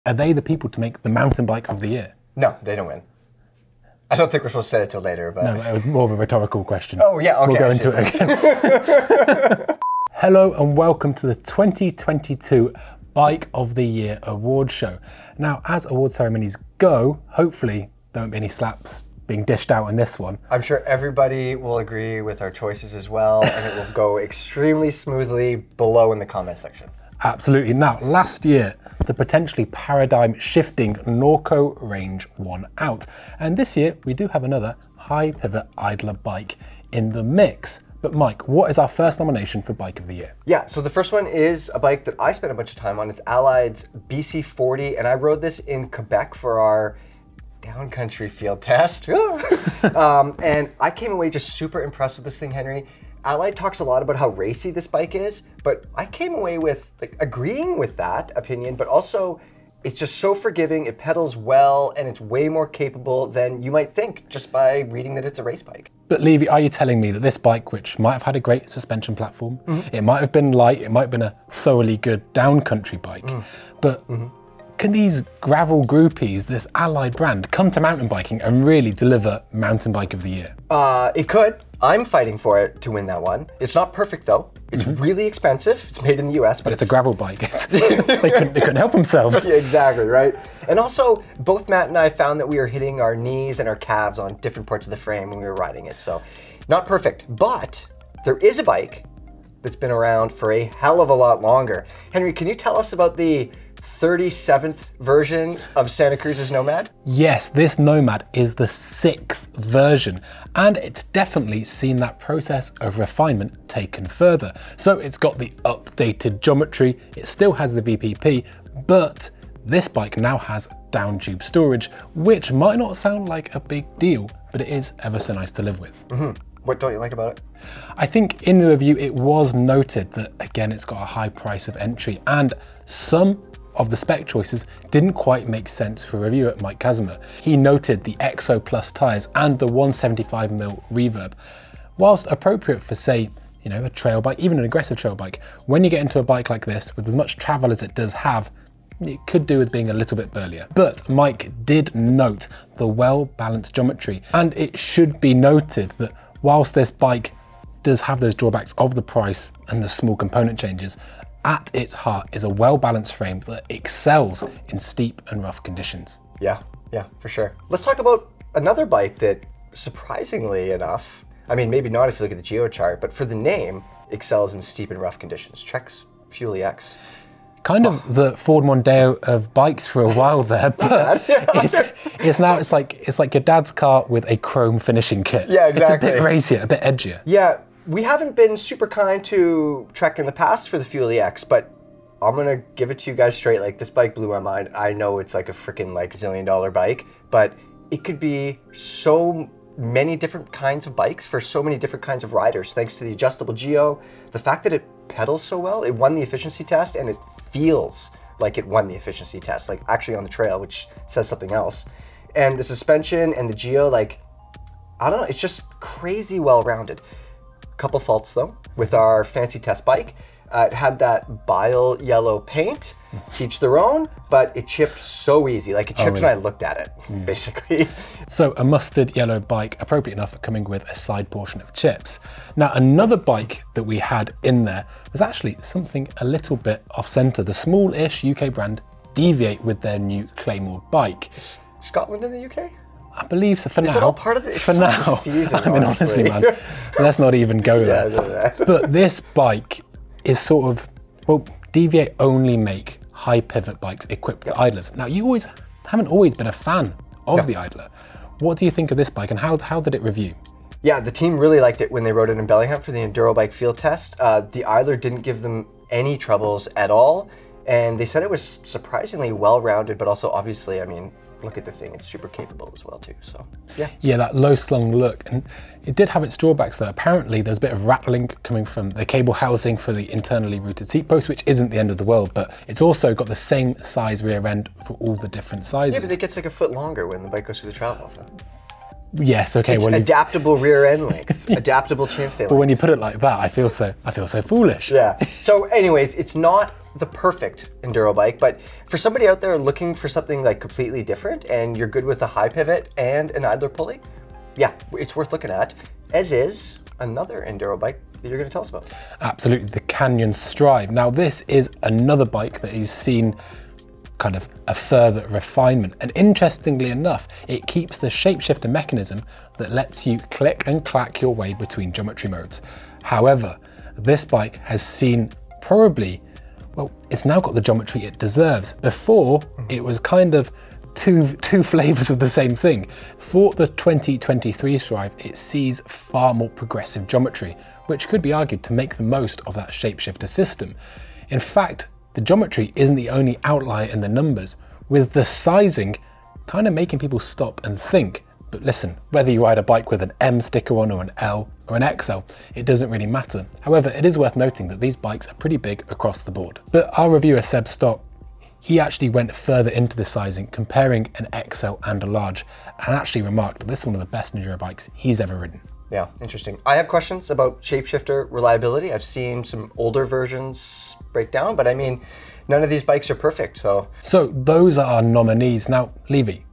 Are they the people to make the mountain bike of the year? No, they don't win. I don't think we're supposed to say it till later, but... No, it was more of a rhetorical question. Oh, yeah, okay. We'll go into it again. Hello and welcome to the 2022 Bike of the Year award show. Now, as award ceremonies go, hopefully there won't be any slaps being dished out in this one. I'm sure everybody will agree with our choices as well, and it will go extremely smoothly below in the comment section. Absolutely. Now, last year, the potentially paradigm-shifting Norco range won out. And this year, we do have another high pivot idler bike in the mix. But Mike, what is our first nomination for Bike of the Year? Yeah, so the first one is a bike that I spent a bunch of time on. It's Allied's BC40, and I rode this in Quebec for our downcountry field test. And I came away just super impressed with this thing, Henry. Allied talks a lot about how racy this bike is, but I came away with agreeing with that opinion, but also it's just so forgiving, it pedals well, and it's way more capable than you might think just by reading that it's a race bike. But Levy, are you telling me that this bike, which might have had a great suspension platform, it might have been light, it might have been a thoroughly good downcountry bike, but can these gravel groupies, this Allied brand, come to mountain biking and really deliver Mountain Bike of the Year? It could. I'm fighting for it to win that one. It's not perfect though. It's really expensive. It's made in the US, but it's a gravel bike. they couldn't help themselves. Yeah, exactly, right? And also, both Matt and I found that we were hitting our knees and our calves on different parts of the frame when we were riding it. So, not perfect, but there is a bike that's been around for a hell of a lot longer. Henry, can you tell us about the 37th version of Santa Cruz's Nomad? Yes, this Nomad is the 6th version, and it's definitely seen that process of refinement taken further. So it's got the updated geometry, it still has the VPP, but this bike now has down tube storage, which might not sound like a big deal, but it is ever so nice to live with. What don't you like about it? I think in the review it was noted that, again, it's got a high price of entry, and some of the spec choices didn't quite make sense for reviewer Mike Casimir. He noted the Exo Plus tyres and the 175mm reverb. Whilst appropriate for, say, a trail bike, even an aggressive trail bike, when you get into a bike like this with as much travel as it does have, it could do with being a little bit burlier. But Mike did note the well-balanced geometry, and it should be noted that whilst this bike does have those drawbacks of the price and the small component changes, at its heart is a well-balanced frame that excels in steep and rough conditions. Yeah, for sure. Let's talk about another bike that, surprisingly enough, I mean, maybe not if you look at the geo chart, but for the name, excels in steep and rough conditions. Trek's Fuel EX. Kind of the Ford Mondeo of bikes for a while there, but it's like your dad's car with a chrome finishing kit. Yeah, exactly. It's a bit racier, a bit edgier. Yeah. We haven't been super kind to Trek in the past for the Fuel EX, but I'm gonna give it to you guys straight. Like, this bike blew my mind. I know it's like a freaking zillion-dollar bike, but it could be so many different kinds of bikes for so many different kinds of riders, thanks to the adjustable geo, the fact that it pedals so well. It won the efficiency test, and it feels like it won the efficiency test, like actually on the trail, which says something else. And the suspension and the geo, I don't know, it's just crazy well-rounded. Couple faults though with our fancy test bike. It had that bile yellow paint, each their own, but it chipped so easy. Like, it chipped when I looked at it, basically. So a mustard yellow bike, appropriate enough for coming with a side portion of chips. Now, another bike that we had in there was actually something a little bit off-center. The small-ish UK brand Deviate with their new Claymore bike. Scotland in the UK? I believe so for now. Is it all part of it? For now. Confusing, I mean, honestly, man, let's not even go there. But this bike is sort of, well, Deviate only make high pivot bikes equipped with idlers. Now, you haven't always been a fan of the idler. What do you think of this bike, and how did it review? Yeah, the team really liked it when they rode it in Bellingham for the Enduro Bike field test. The idler didn't give them any troubles at all, and they said it was surprisingly well-rounded, but also obviously, I mean, look at the thing, it's super capable as well too, so yeah, that low slung look. And it did have its drawbacks though. Apparently there's a bit of rattling coming from the cable housing for the internally routed seat post, which isn't the end of the world, but it's also got the same size rear end for all the different sizes. Yeah, but it gets like a foot longer when the bike goes through the travel, so. Yes, okay. It's adaptable rear end length, adaptable chainstay length. But when you put it like that, I feel so foolish. Yeah. So anyways, it's not the perfect enduro bike, but for somebody out there looking for something like completely different and you're good with a high pivot and an idler pulley, yeah, it's worth looking at, as is another enduro bike that you're going to tell us about. Absolutely, the Canyon Strive. Now this is another bike that is seen kind of a further refinement, and interestingly enough, it keeps the shapeshifter mechanism that lets you click and clack your way between geometry modes. However, this bike has seen probably, well, it's now got the geometry it deserves. Before, it was kind of two flavors of the same thing. For the 2023 Strive, it sees far more progressive geometry, which could be argued to make the most of that shapeshifter system. In fact, the geometry isn't the only outlier in the numbers, with the sizing kind of making people stop and think. But listen, whether you ride a bike with an M sticker on or an L or an XL, it doesn't really matter. However, it is worth noting that these bikes are pretty big across the board. But our reviewer Seb Stock, he actually went further into the sizing, comparing an XL and a large, and actually remarked that this is one of the best enduro bikes he's ever ridden. Yeah, interesting. I have questions about shapeshifter reliability. I've seen some older versions break down, but I mean, none of these bikes are perfect, so. So those are our nominees. Now, Levy,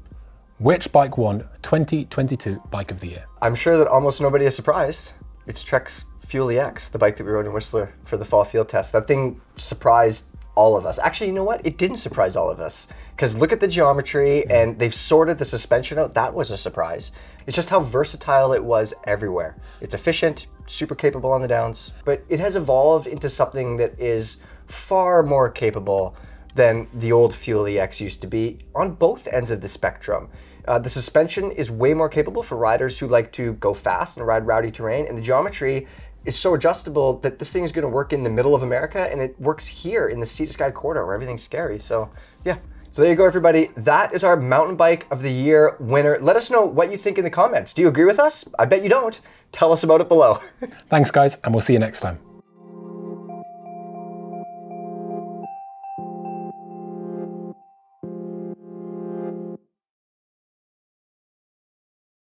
which bike won 2022 Bike of the Year? I'm sure that almost nobody is surprised. It's Trek's Fuel EX, the bike that we rode in Whistler for the fall field test. That thing surprised all of us. Actually, you know what? It didn't surprise all of us, because look at the geometry, and they've sorted the suspension out. That was a surprise. It's just how versatile it was everywhere. It's efficient, super capable on the downs, but it has evolved into something that is far more capable than the old Fuel EX used to be on both ends of the spectrum. The suspension is way more capable for riders who like to go fast and ride rowdy terrain, and the geometry is so adjustable that this thing is going to work in the middle of America, and it works here in the Sea to Sky corridor where everything's scary. So yeah, so there you go, everybody. That is our mountain bike of the year winner. Let us know what you think in the comments. Do you agree with us? I bet you don't. Tell us about it below. Thanks guys, and we'll see you next time.